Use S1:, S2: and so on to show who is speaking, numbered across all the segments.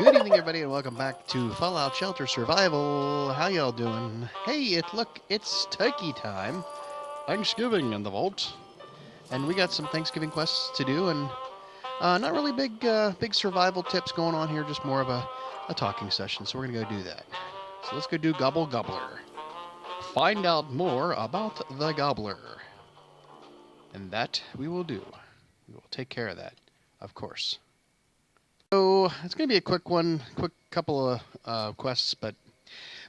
S1: Good evening, everybody, and welcome back to Fallout Shelter Survival. How y'all doing? Hey, it's turkey time. Thanksgiving in the vault, and we got some Thanksgiving quests to do, and not really big survival tips going on here. Just more of a talking session. So we're gonna go do that. So let's go do Gobble Gobbler. Find out more about the Gobbler, and that we will do. We will take care of that, of course. So it's going to be a quick quick couple of quests, but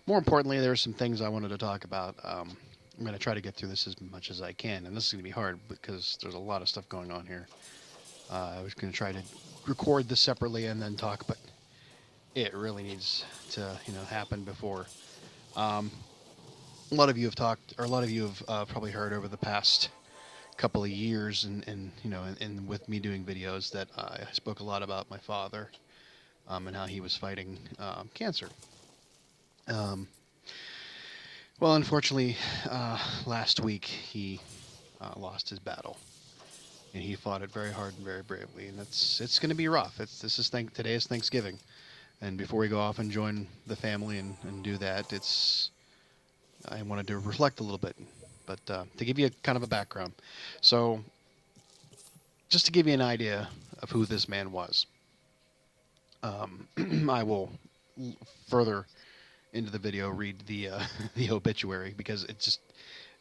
S1: more importantly, there are some things I wanted to talk about. I'm going to try to get through this as much as I can, and this is going to be hard because there's a lot of stuff going on here. I was going to try to record this separately and then talk, but it really needs to, happen before. A lot of you have talked, or a lot of you have probably heard over the past couple of years, and with me doing videos, that I spoke a lot about my father and how he was fighting cancer. Well, unfortunately, last week he lost his battle, and he fought it very hard and very bravely, and it's going to be rough. Today is Thanksgiving, and before we go off and join the family and do that, I wanted to reflect a little bit. But to give you kind of a background, so just to give you an idea of who this man was, I will further into the video read the the obituary, because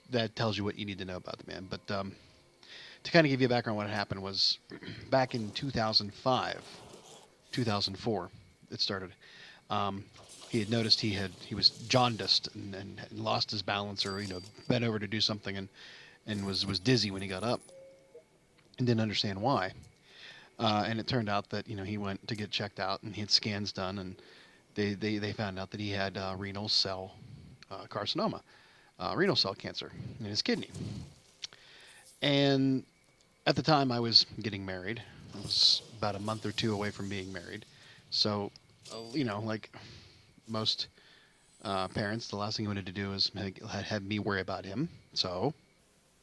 S1: that tells you what you need to know about the man. But to kind of give you a background, what had happened was back in 2005, 2004, it started. He had noticed he was jaundiced and lost his balance, or bent over to do something, and was dizzy when he got up, and didn't understand why. And it turned out that he went to get checked out, and he had scans done, and they found out that he had renal cell carcinoma, renal cell cancer in his kidney. And at the time, I was getting married. I was about a month or two away from being married, so like most parents, the last thing he wanted to do is have me worry about him. So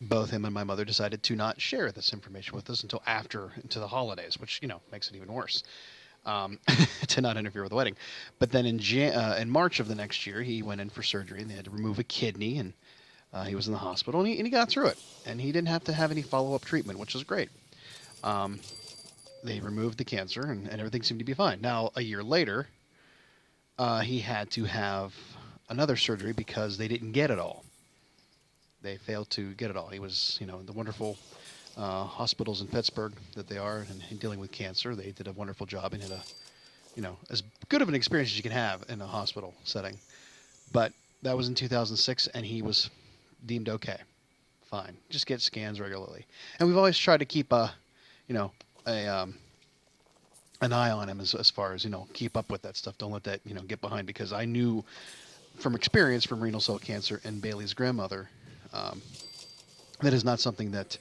S1: both him and my mother decided to not share this information with us until into the holidays, which makes it even worse, to not interfere with the wedding. But then in March of the next year, he went in for surgery, and they had to remove a kidney, and he was in the hospital, and he got through it, and he didn't have to have any follow-up treatment, which is great. They removed the cancer, and everything seemed to be fine. Now, a year later, he had to have another surgery because they didn't get it all. They failed to get it all. He was, the wonderful hospitals in Pittsburgh that they are, and dealing with cancer. They did a wonderful job, and had as good of an experience as you can have in a hospital setting. But that was in 2006, and he was deemed okay, fine. Just get scans regularly. And we've always tried to keep an eye on him as far as, keep up with that stuff. Don't let that, get behind, because I knew from experience from renal cell cancer and Bailey's grandmother, that is not something that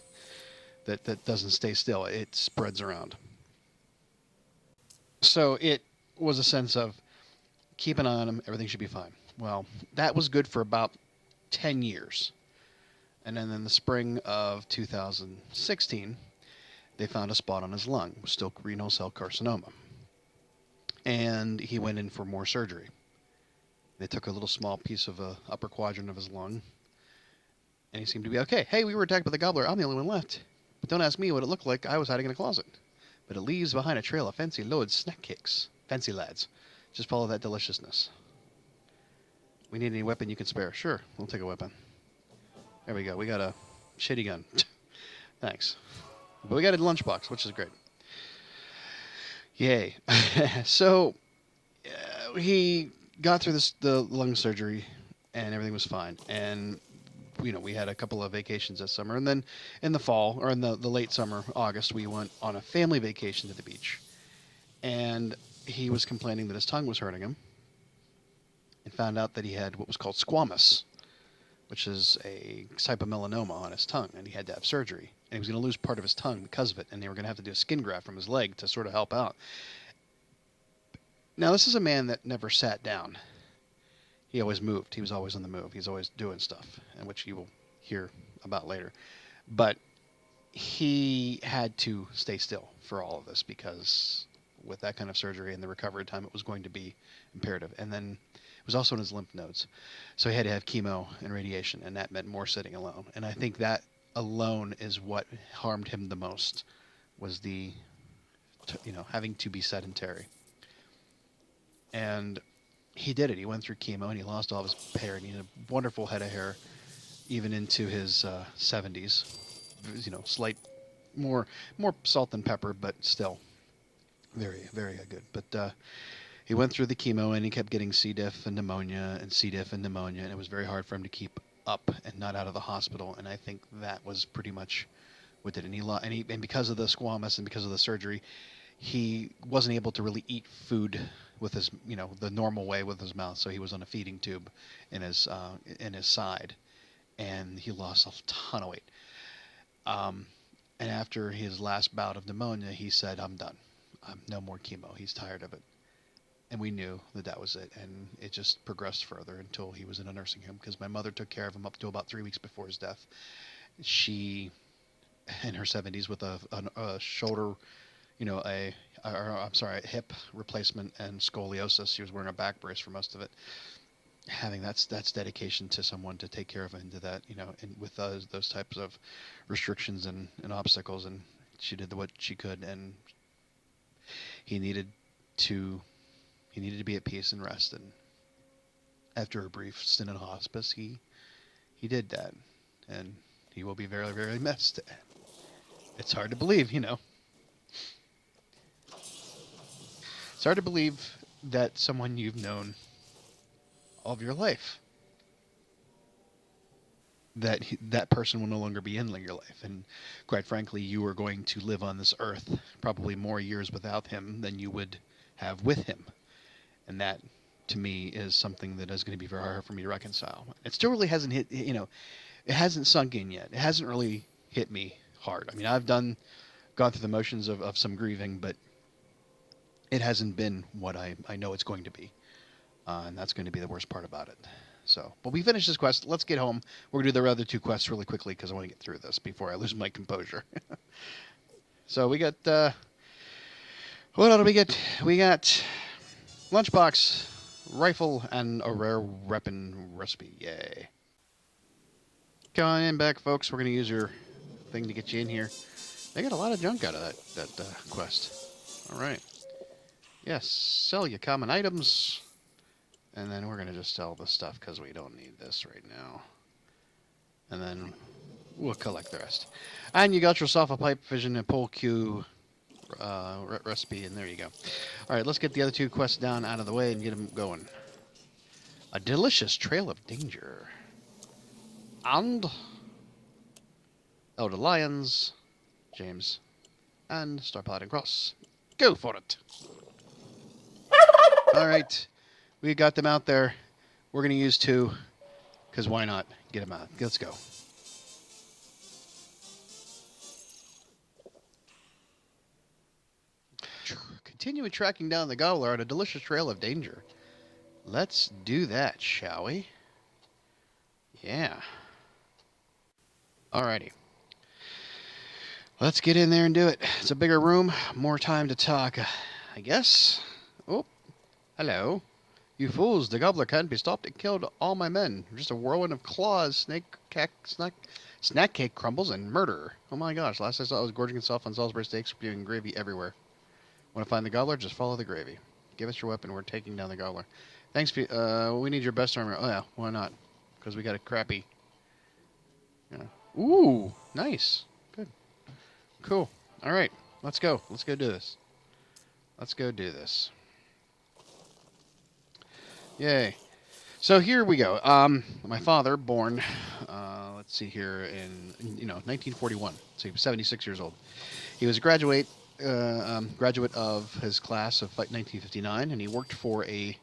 S1: doesn't stay still. It spreads around. So it was a sense of keep an eye on him. Everything should be fine. Well, that was good for about 10 years. And then in the spring of 2016, they found a spot on his lung. It was still renal cell carcinoma. And he went in for more surgery. They took a little small piece of the upper quadrant of his lung, and he seemed to be okay. Hey, we were attacked by the gobbler. I'm the only one left. But don't ask me what it looked like. I was hiding in a closet. But it leaves behind a trail of fancy loads, snack cakes. Fancy lads. Just follow that deliciousness. We need any weapon you can spare. Sure, we'll take a weapon. There we go. We got a shitty gun. Thanks. But we got a lunchbox, which is great. Yay. So he got through the lung surgery, and everything was fine. And we had a couple of vacations this summer, and then in the fall, or in the late summer, August, we went on a family vacation to the beach. And he was complaining that his tongue was hurting him, and found out that he had what was called squamous, which is a type of melanoma on his tongue, and he had to have surgery. And he was going to lose part of his tongue because of it, and they were going to have to do a skin graft from his leg to sort of help out. Now, this is a man that never sat down. He always moved. He was always on the move. He's always doing stuff, and which you will hear about later. But he had to stay still for all of this, because with that kind of surgery and the recovery time, it was going to be imperative. And then it was also in his lymph nodes. So he had to have chemo and radiation, and that meant more sitting alone. And I think that alone is what harmed him the most, was the, having to be sedentary. And he did it. He went through chemo, and he lost all of his hair, and he had a wonderful head of hair, even into his 70s. Slight, more salt than pepper, but still very, very good. But he went through the chemo, and he kept getting C. diff and pneumonia, and C. diff and pneumonia, and it was very hard for him to keep up and not out of the hospital. And I think that was pretty much what did it. And because of the squamous and because of the surgery, he wasn't able to really eat food with his, the normal way with his mouth. So he was on a feeding tube in his side, and he lost a ton of weight. And after his last bout of pneumonia, he said, "I'm done. No more chemo." He's tired of it. And we knew that was it. And it just progressed further until he was in a nursing home, because my mother took care of him up to about 3 weeks before his death. She, in her 70s, with a shoulder, a hip replacement and scoliosis. She was wearing a back brace for most of it. That's dedication to someone to take care of into that, and with those types of restrictions and obstacles. And she did what she could, and he needed to be at peace and rest. And after a brief stint in hospice, he did that, and he will be very, very missed. It's hard to believe, It's hard to believe that someone you've known all of your life, that person will no longer be in your life. And quite frankly, you are going to live on this earth probably more years without him than you would have with him. And that, to me, is something that is going to be very hard for me to reconcile. It still really hasn't hit, it hasn't sunk in yet. It hasn't really hit me hard. I mean, I've gone through the motions of some grieving, but it hasn't been what I know it's going to be. And that's going to be the worst part about it. So, but we finished this quest. Let's get home. We're going to do the other 2 quests really quickly, because I want to get through this before I lose my composure. So we got, what else do we get? We got Lunchbox, rifle, and a rare weapon recipe. Yay. Come on in back, folks. We're going to use your thing to get you in here. They got a lot of junk out of that quest. All right. Yes, sell your common items. And then we're going to just sell the stuff because we don't need this right now. And then we'll collect the rest. And you got yourself a pipe vision and pole cue recipe, and there you go. All right, let's get the other 2 quests down out of the way and get them going. A delicious trail of danger. And Elder Lions, James, and Star Paladin Cross. Go for it. All right. We got them out there. We're going to use 2, because why not? Get them out. Let's go. Continue tracking down the Gobbler on a delicious trail of danger. Let's do that, shall we? Yeah. Alrighty. Let's get in there and do it. It's a bigger room, more time to talk, I guess. Oh, hello. You fools, the Gobbler can't be stopped. It killed all my men. Just a whirlwind of claws, snack cake crumbles, and murder. Oh my gosh, last I saw it was gorging itself on Salisbury steaks, spewing gravy everywhere. Want to find the Gobbler? Just follow the gravy. Give us your weapon. We're taking down the Gobbler. Thanks, we need your best armor. Oh yeah, why not? Because we got a crappy... Yeah. Ooh, nice. Good. Cool. Alright, let's go. Let's go do this. Let's go do this. Yay. So here we go. My father, born, let's see here, in 1941. So he was 76 years old. He was a graduate of his class of 1959, and he worked for a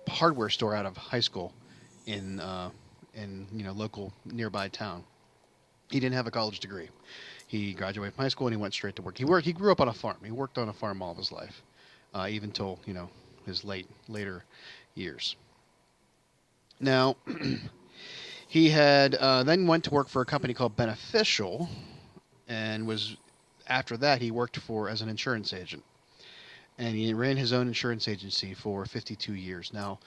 S1: hardware store out of high school in local nearby town. He didn't have a college degree. He graduated from high school and he went straight to work. He grew up on a farm. He worked on a farm all of his life. Even till, his later years. Now, he had then went to work for a company called Beneficial, and was after that, he worked as an insurance agent. And he ran his own insurance agency for 52 years. Now,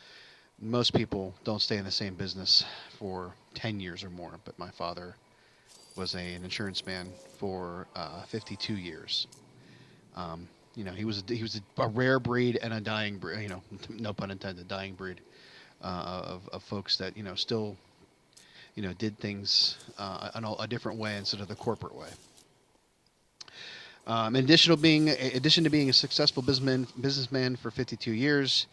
S1: most people don't stay in the same business for 10 years or more, but my father was an insurance man for 52 years. He was a rare breed and a dying breed. No pun intended, dying breed of folks that still did things a different way instead of the corporate way. In addition to being a successful businessman for 52 years,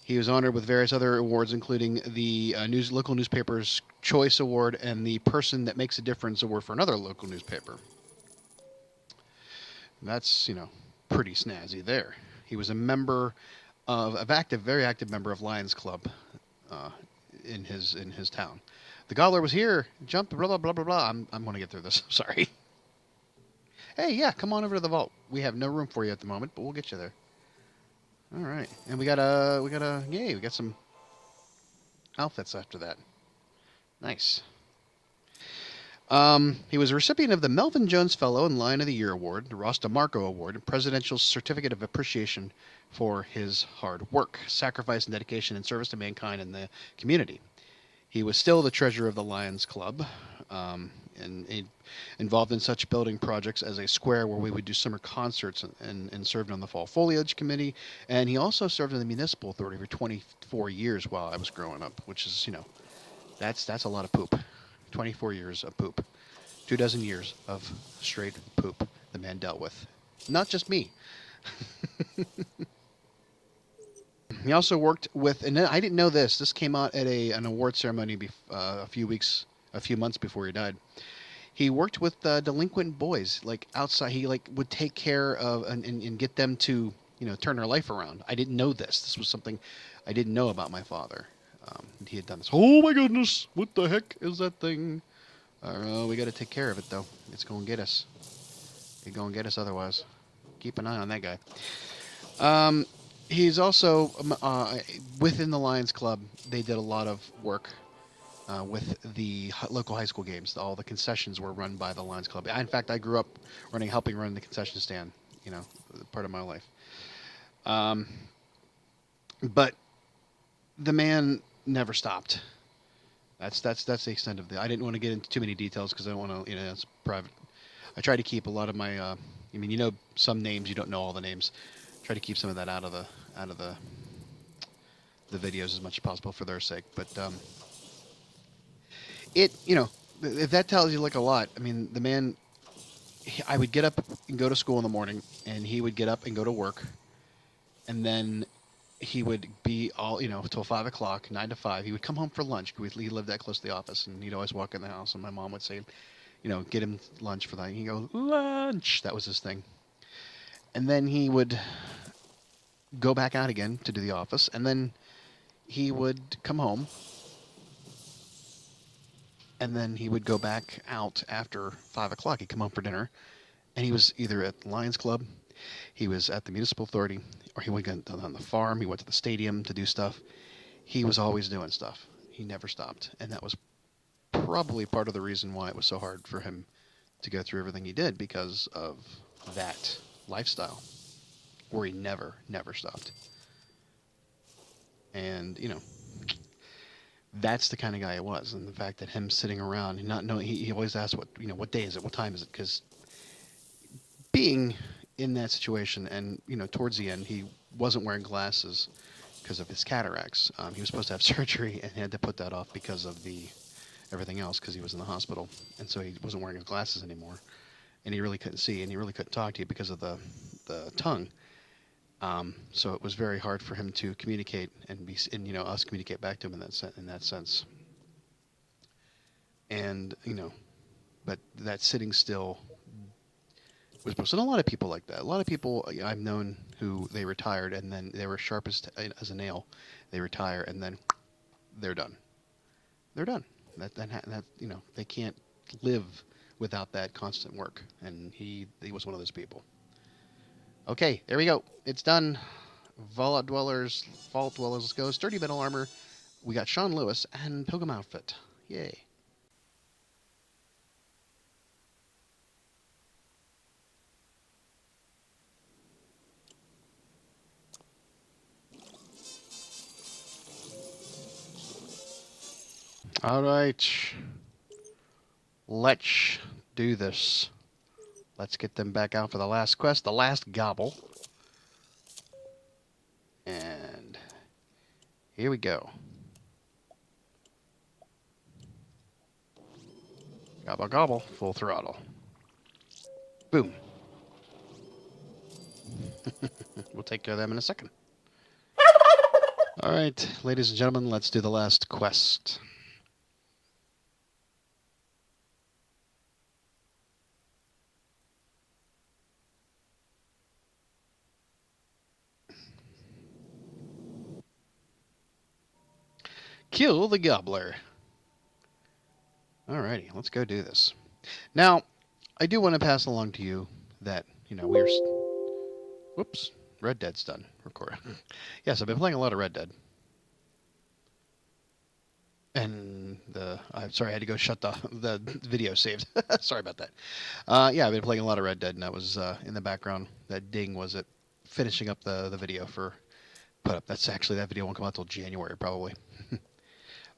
S1: he was honored with various other awards, including the local newspaper's Choice Award and the Person That Makes a Difference Award for another local newspaper. That's, pretty snazzy there. He was a very active member of Lions Club in his town. The Gobbler was here. Jump, blah, blah, blah, blah, blah. I'm going to get through this. Sorry. Hey, yeah, come on over to the vault. We have no room for you at the moment, but we'll get you there. All right, and we got some outfits after that. Nice. He was a recipient of the Melvin Jones Fellow and Lion of the Year Award, the Ross DeMarco Award, and Presidential Certificate of Appreciation for his hard work, sacrifice, and dedication in service to mankind and the community. He was still the treasurer of the Lions Club, and involved in such building projects as a square where we would do summer concerts, and served on the Fall Foliage Committee. And he also served on the Municipal Authority for 24 years while I was growing up, which is, that's a lot of poop. 24 years of poop. 24 years of straight poop the man dealt with. Not just me. He also worked with, and I didn't know this. This came out at an award ceremony a few months before he died. He worked with delinquent boys, like outside. He would take care of and get them to turn their life around. I didn't know this. This was something I didn't know about my father. He had done this. Oh my goodness! What the heck is that thing? We got to take care of it though. It's going to get us. It's going to get us otherwise. Keep an eye on that guy. He's also within the Lions Club. They did a lot of work with the local high school games. All the concessions were run by the Lions Club. In fact, I grew up helping run the concession stand. Part of my life. But the man never stopped. That's the extent of I didn't want to get into too many details because I don't want to. It's private. I try to keep a lot of my. Some names you don't know all the names. Try to keep some of that out of the videos as much as possible for their sake. But if that tells you a lot. I mean, the man. I would get up and go to school in the morning, and he would get up and go to work, and then he would be all till 5 o'clock, 9 to 5. He would come home for lunch. He lived that close to the office, and he'd always walk in the house, and my mom would say, get him lunch for that. He'd go, lunch. That was his thing. And then he would go back out again to do the office, and then he would come home, and then he would go back out after 5 o'clock. He'd come home for dinner, and he was either at the Lions Club, he was at the Municipal Authority, or he went on the farm. He went to the stadium to do stuff. He was always doing stuff. He never stopped, and that was probably part of the reason why it was so hard for him to go through everything he did, because of that lifestyle where he never stopped. And that's the kind of guy he was. And the fact that him sitting around and not knowing, he always asked what day is it, what time is it, because being in that situation, and towards the end he wasn't wearing glasses because of his cataracts. He was supposed to have surgery and he had to put that off because of everything else, because he was in the hospital, and so he wasn't wearing his glasses anymore. And he really couldn't see, and he really couldn't talk to you because of the tongue. So it was very hard for him to communicate and us communicate back to him in that sense. And but that sitting still was supposed to. And a lot of people like that. A lot of people I've known who they retired and then they were sharp as a nail. They retire and then they're done. They're done. That they can't live without that constant work, and he was one of those people. Okay, there we go. It's done. Vault Dwellers. Let's go. Sturdy metal armor. We got Sean Lewis and Pilgrim outfit. Yay. Alright. Let's do this. Let's get them back out for the last quest, the Last Gobble. And here we go. Gobble gobble, full throttle. Boom. We'll take care of them in a second. Alright, ladies and gentlemen, let's do the last quest. Kill the Gobbler. Alrighty, let's go do this. Now, I do want to pass along to you that, we're... Whoops. Red Dead's done. Record. Yes, I've been playing a lot of Red Dead. And I'm sorry, I had to go shut the video saved. Sorry about that. Yeah, I've been playing a lot of Red Dead, and that was in the background. That ding was it finishing up the video for put up. That's actually, that video won't come out till January, probably.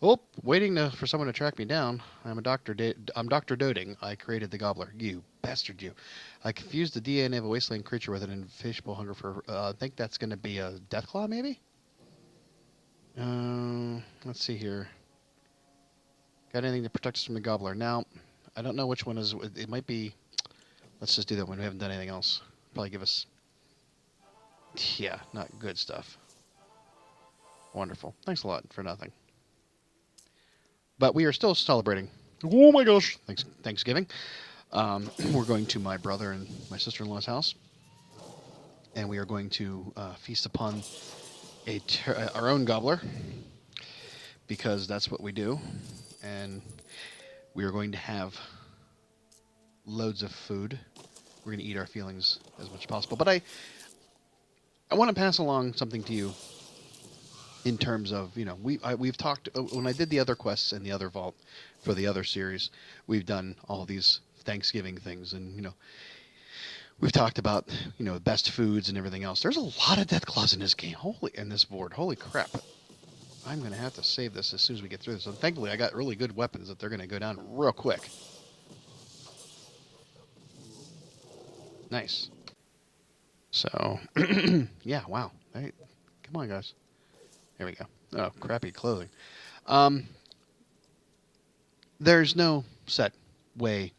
S1: Oh, waiting for someone to track me down. I'm Dr. Doting. I created the Gobbler. You bastard, you. I confused the DNA of a wasteland creature with an insatiable hunger for... I think that's going to be a Deathclaw, maybe? Let's see here. Got anything to protect us from the Gobbler? Now, I don't know which one is... It might be... Let's just do that one. We haven't done anything else. Probably give us... Yeah, not good stuff. Wonderful. Thanks a lot for nothing. But we are still celebrating. Oh my gosh! Thanksgiving. We're going to my brother and my sister-in-law's house, and we are going to feast upon our own gobbler, because that's what we do. And we are going to have loads of food. We're going to eat our feelings as much as possible. But I want to pass along something to you. In terms of, we've talked, when I did the other quests in the other vault for the other series, we've done all these Thanksgiving things, and, we've talked about, best foods and everything else. There's a lot of Deathclaws in this game, in this board. Holy crap. I'm going to have to save this as soon as we get through this. And thankfully, I got really good weapons that they're going to go down real quick. Nice. So, yeah, wow. Hey, come on, guys. There we go. Oh, crappy clothing. There's no set way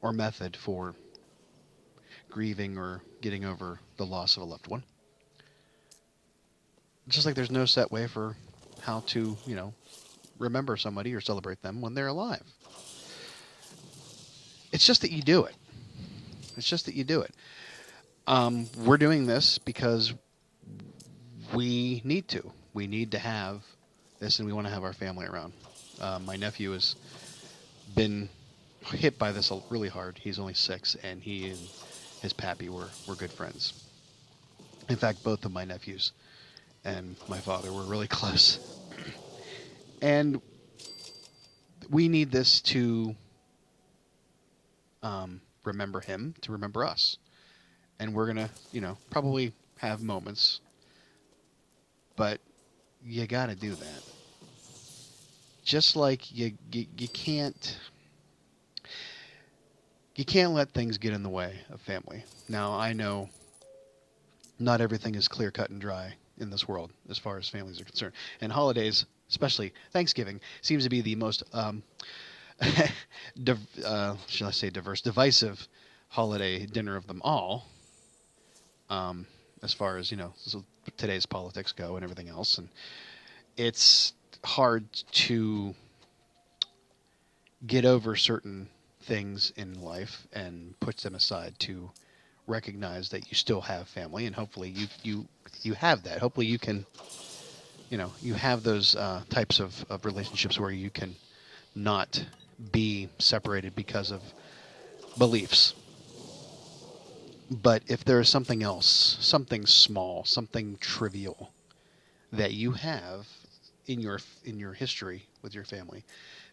S1: or method for grieving or getting over the loss of a loved one. Just like there's no set way for how to, remember somebody or celebrate them when they're alive. It's just that you do it. It's just that you do it. We're doing this because we need to. We need to have this, and we want to have our family around. My nephew has been hit by this really hard. He's only 6, and he and his pappy were good friends. In fact, both of my nephews and my father were really close. And we need this to remember him, to remember us. And we're going to, probably have moments. But you got to do that. Just like you can't let things get in the way of family. Now, I know not everything is clear cut and dry in this world as far as families are concerned. And holidays, especially Thanksgiving, seems to be the most shall I say divisive holiday dinner of them all. As far as, today's politics go and everything else. And it's hard to get over certain things in life and put them aside to recognize that you still have family, and hopefully you have that. Hopefully you can, you have those types of relationships where you can not be separated because of beliefs. But if there is something else, something small, something trivial that you have in your history with your family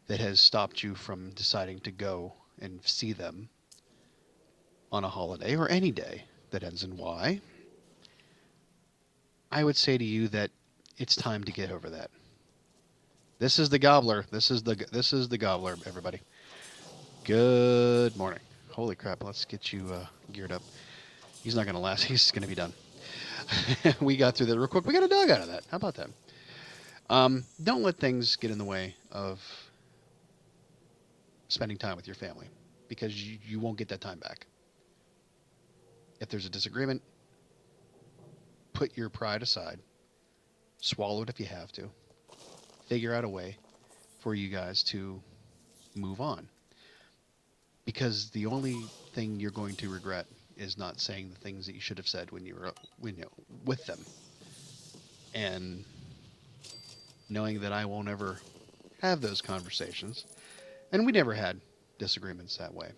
S1: that has stopped you from deciding to go and see them on a holiday or any day that ends in Y, I would say to you that it's time to get over that. This is the Gobbler. This is the Gobbler, everybody. Good morning. Holy crap, let's get you geared up. He's not going to last. He's going to be done. We got through that real quick. We got a dog out of that. How about that? Don't let things get in the way of spending time with your family, because you won't get that time back. If there's a disagreement, put your pride aside. Swallow it if you have to. Figure out a way for you guys to move on. Because the only thing you're going to regret is not saying the things that you should have said when you were with them. And knowing that I won't ever have those conversations. And we never had disagreements that way.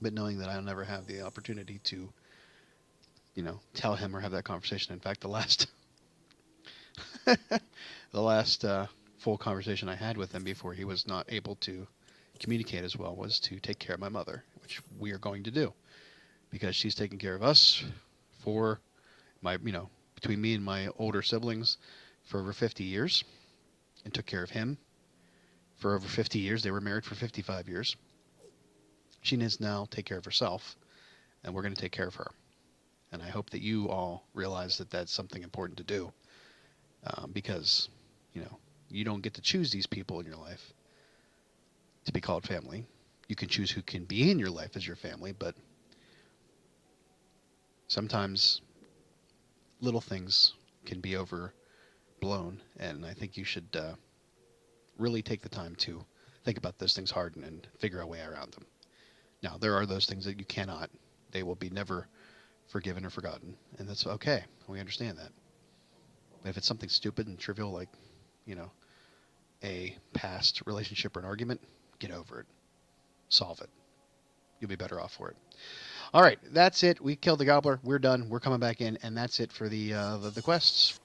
S1: But knowing that I'll never have the opportunity to, tell him or have that conversation. In fact, the last full conversation I had with him before he was not able to communicate as well was to take care of my mother, which we are going to do, because she's taken care of us for my, between me and my older siblings for over 50 years, and took care of him for over 50 years. They were married for 55 years. She needs now take care of herself, and we're going to take care of her. And I hope that you all realize that that's something important to do, because, you don't get to choose these people in your life to be called family. You can choose who can be in your life as your family, but sometimes little things can be overblown, and I think you should really take the time to think about those things hard and figure a way around them. Now, there are those things that you cannot. They will be never forgiven or forgotten, and that's okay. We understand that. But if it's something stupid and trivial like, a past relationship or an argument, get over it. Solve it. You'll be better off for it. All right, that's it. We killed the Gobbler. We're done. We're coming back in, and that's it for the quests.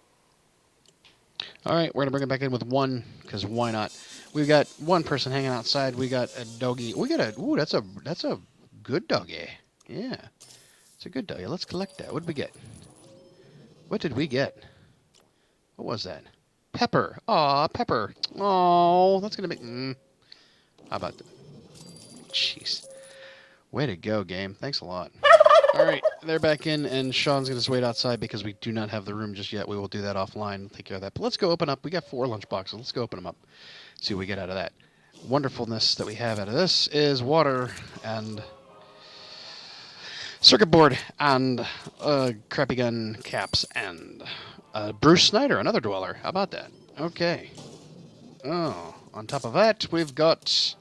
S1: All right, we're gonna bring it back in with one, because why not? We've got one person hanging outside. We got a doggy. We got that's a good doggy. Yeah, it's a good doggy. Let's collect that. What did we get? What did we get? What was that? Pepper. Aw, Pepper. Oh, that's gonna make. How about that? Jeez. Way to go, game. Thanks a lot. All right, they're back in, and Sean's going to just wait outside because we do not have the room just yet. We will do that offline. Take care of that. But let's go open up. We got 4 lunchboxes. Let's go open them up. See what we get out of that. Wonderfulness that we have out of this is water and circuit board and crappy gun caps and Bruce Snyder, another dweller. How about that? Okay. Oh, on top of that, we've got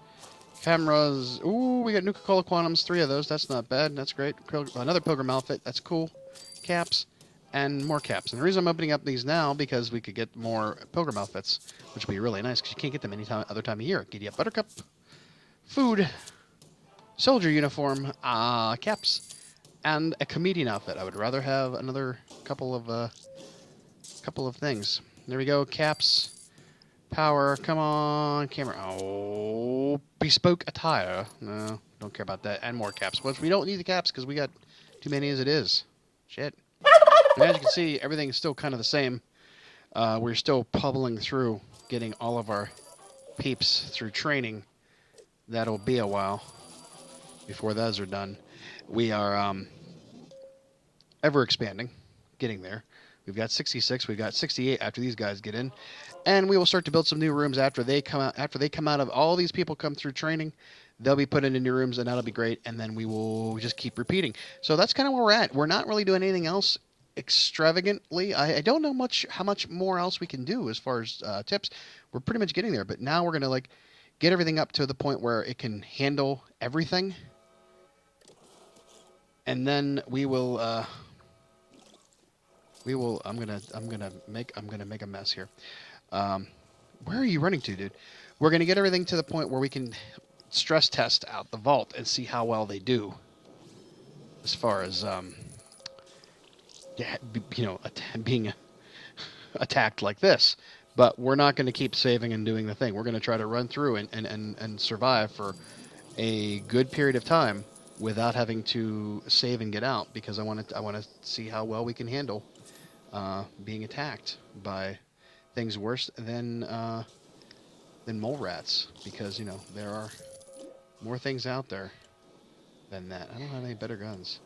S1: cameras. Ooh, we got Nuka-Cola Quantums, 3 of those. That's not bad. That's great. Another Pilgrim outfit. That's cool. Caps and more caps. And the reason I'm opening up these now, because we could get more Pilgrim outfits, which would be really nice, because you can't get them any other time of year. Giddy up Buttercup, food, soldier uniform, caps, and a comedian outfit. I would rather have another couple of things. There we go. Caps, power. Come on, camera. Oh, bespoke attire. No, don't care about that. And more caps. Which we don't need the caps because we got too many as it is. Shit. And as you can see, everything's still kind of the same. We're still pubbling through, getting all of our peeps through training. That'll be a while before those are done. We are ever expanding, getting there. We've got 66. We've got 68 after these guys get in, and we will start to build some new rooms after they come out. After they come out of all these people come through training, they'll be put into new rooms, and that'll be great. And then we will just keep repeating. So that's kind of where we're at. We're not really doing anything else extravagantly. I don't know how much more else we can do as far as tips. We're pretty much getting there, but now we're gonna get everything up to the point where it can handle everything, and then we will. I'm gonna make a mess here. Where are you running to, dude? We're gonna get everything to the point where we can stress test out the vault and see how well they do, as far as being attacked like this. But we're not going to keep saving and doing the thing. We're going to try to run through and survive for a good period of time without having to save and get out, because I want to see how well we can handle being attacked by things worse than mole rats, because you know there are more things out there than that. I don't have any better guns.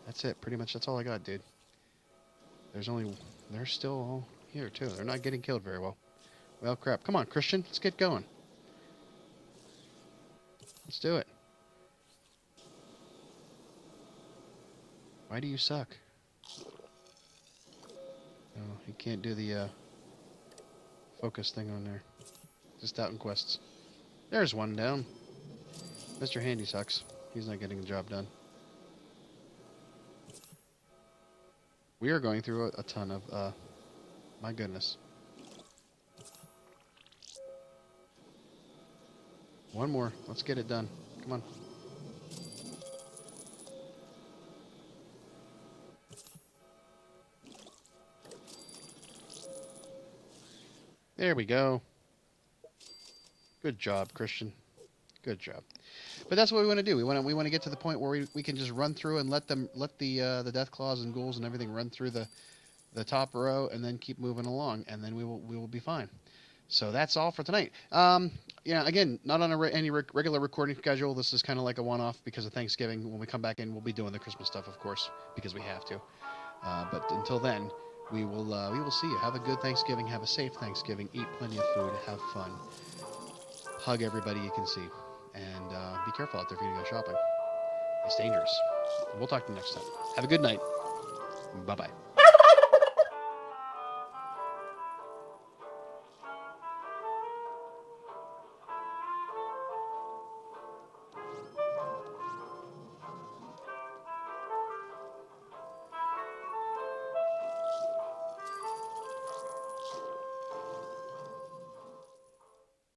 S1: That's it. Pretty much that's all I got, dude. They're still all here too. They're not getting killed very well. Well, crap. Come on, Christian. Let's get going. Let's do it. Why do you suck? Oh, you can't do the focus thing on there. Just out in quests. There's one down. Mr. Handy sucks. He's not getting the job done. We are going through a ton of, my goodness. One more. Let's get it done. Come on. There we go. Good job, Christian. Good job. But that's what we want to do. We want to get to the point where we can just run through and let the death claws and ghouls and everything run through the top row, and then keep moving along, and then we will be fine. So that's all for tonight. Yeah, again, not on any regular recording schedule. This is kind of like a one-off because of Thanksgiving. When we come back in, we'll be doing the Christmas stuff, of course, because we have to. But until then, we will see you. Have a good Thanksgiving. Have a safe Thanksgiving. Eat plenty of food. Have fun. Hug everybody you can see. And be careful out there if you go shopping. It's dangerous. We'll talk to you next time. Have a good night. Bye-bye.